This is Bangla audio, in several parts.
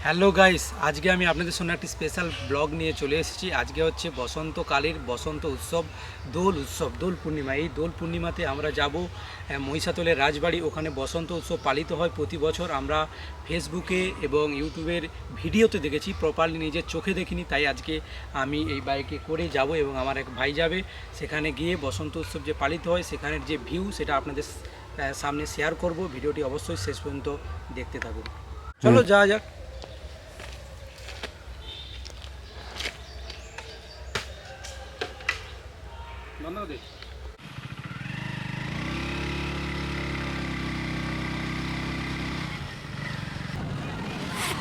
হ্যালো গাইস, আজকে আমি আপনাদের সামনে একটি স্পেশাল ব্লগ নিয়ে চলে এসেছি। আজকে হচ্ছে বসন্তকালের বসন্ত উৎসব, দোল পূর্ণিমা। এই দোল পূর্ণিমাতে আমরা যাব মহিষাতলের রাজবাড়ি। ওখানে বসন্ত উৎসব পালিত হয় প্রতি বছর। আমরা ফেসবুকে এবং ইউটিউবের ভিডিওতে দেখেছি, প্রপারলি নিজের চোখে দেখিনি। তাই আজকে আমি এই বাইকে করে যাব এবং আমার এক ভাই যাবে। সেখানে গিয়ে বসন্ত উৎসব যে পালিত হয় সেখানের যে ভিউ সেটা আপনাদের সামনে শেয়ার করব। ভিডিওটি অবশ্যই শেষ পর্যন্ত দেখতে থাকুন। চলো যাওয়া যাক।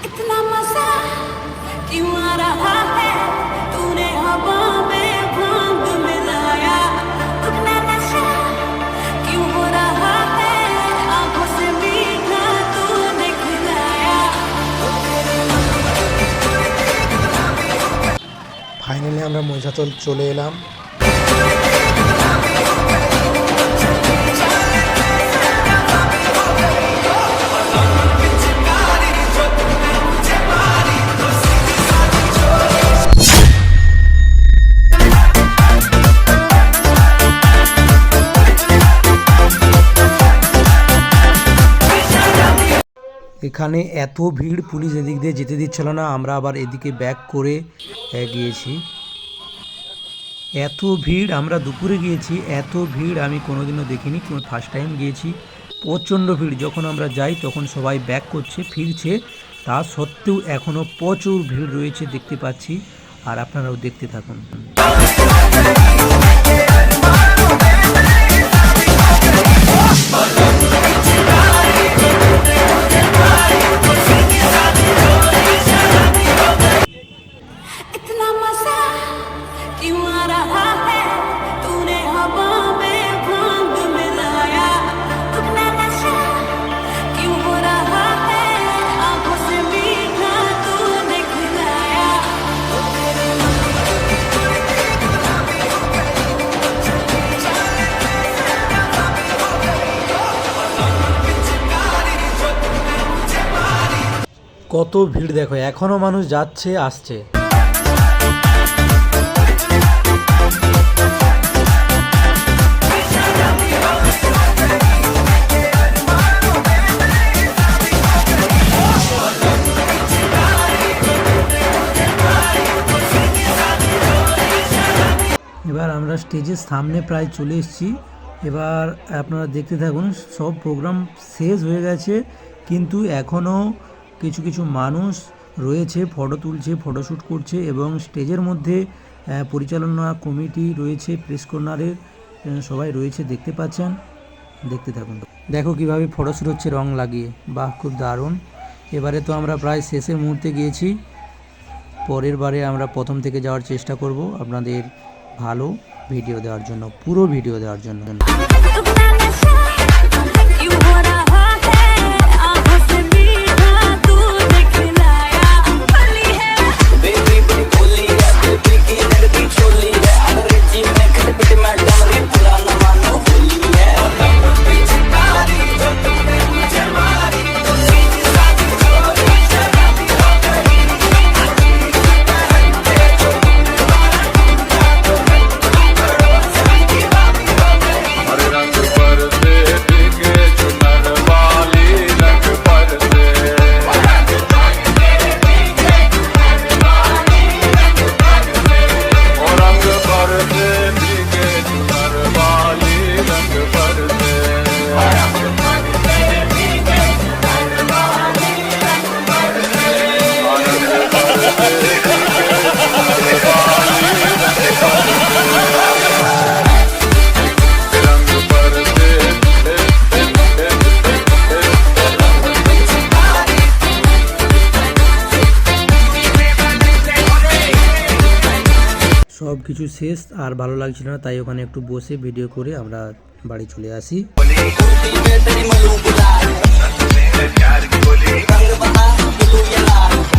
इतना मजा क्यों आ रहा है, तूने हवा में भांग मिलाया। इतना नशा क्यों हो रहा है, आंखों से मीठा तूने खिलाया। ফাইনালি আমরা মহিষাতল চলে এলাম। এখানে এত ভিড়, পুলিশ এদিক দিয়ে যেতে দিচ্ছিল না। আমরা আবার এদিকে ব্যাক করে গিয়েছি। এত ভিড়, আমরা দুপুরে গিয়েছি, এত ভিড় আমি কোনোদিনও দেখিনি, ফার্স্ট টাইম গিয়েছি। প্রচণ্ড ভিড়। যখন আমরা যাই তখন সবাই ব্যাক করছে, ফিরছে। তা সত্ত্বেও এখনও প্রচুর ভিড় রয়েছে দেখতে পাচ্ছি, আর আপনারাও দেখতে থাকুন। इतना मजा क्यों आ रहा है, तूने हवा में भांग मिलाया। इतना नशा क्यों हो रहा है, आंखों से मीठा तूने खिलाया। কত ভিড় দেখো, এখনও মানুষ যাচ্ছে আসছে। এবার আমরা স্টেজের সামনে প্রায় চলে এসেছি। এবার আপনারা দেখতে থাকুন। সব প্রোগ্রাম শেষ হয়ে গেছে, কিন্তু এখনও কিছু কিছু মানুষ রয়েছে, ফটো তুলছে, ফটোশ্যুট করছে। এবং স্টেজের মধ্যে পরিচালনা কমিটি রয়েছে, প্রেস কর্নারের সবাই রয়েছে, দেখতে পাচ্ছেন। দেখতে থাকুন। দেখো কিভাবে ফটোশ্যুট হচ্ছে রং লাগিয়ে। বাহ, খুব দারুণ। এবারে তো আমরা প্রায় শেষের মুহূর্তে গিয়েছি। পরের বারে আমরা প্রথম থেকে যাওয়ার চেষ্টা করব আপনাদের ভালো ভিডিও দেওয়ার জন্য, পুরো ভিডিও দেওয়ার জন্য। इतना नशा क्यों हो रहा है, आंखों से मीठा तूने खिलाया। भली है बेबी बड़ी भोली है, बेबी की लगती चोली है। अंग्रेजी में खटपट में डमरी पुराना मानो होली है। पिचकारी जो तूने मुझे मारी, तो सीधी सादी चोरी शराबी हो गई। पहनते जो तूने मारा ढूंढा, तो पड़ोसन की बाबी हो गई। हरे रंग परदे दिखे चुनर वाली, रंग परदे ओ रंग परदे दिखे चुनर वाली, रंग परदे रंग परदे সব কিছু শেষ, আর ভালো লাগছিল না, তাই ওখানে একটু বসে ভিডিও করে আমরা বাড়ি চলে আসি। तेरी मलू बुला रंग बहा गुलू ये लाल।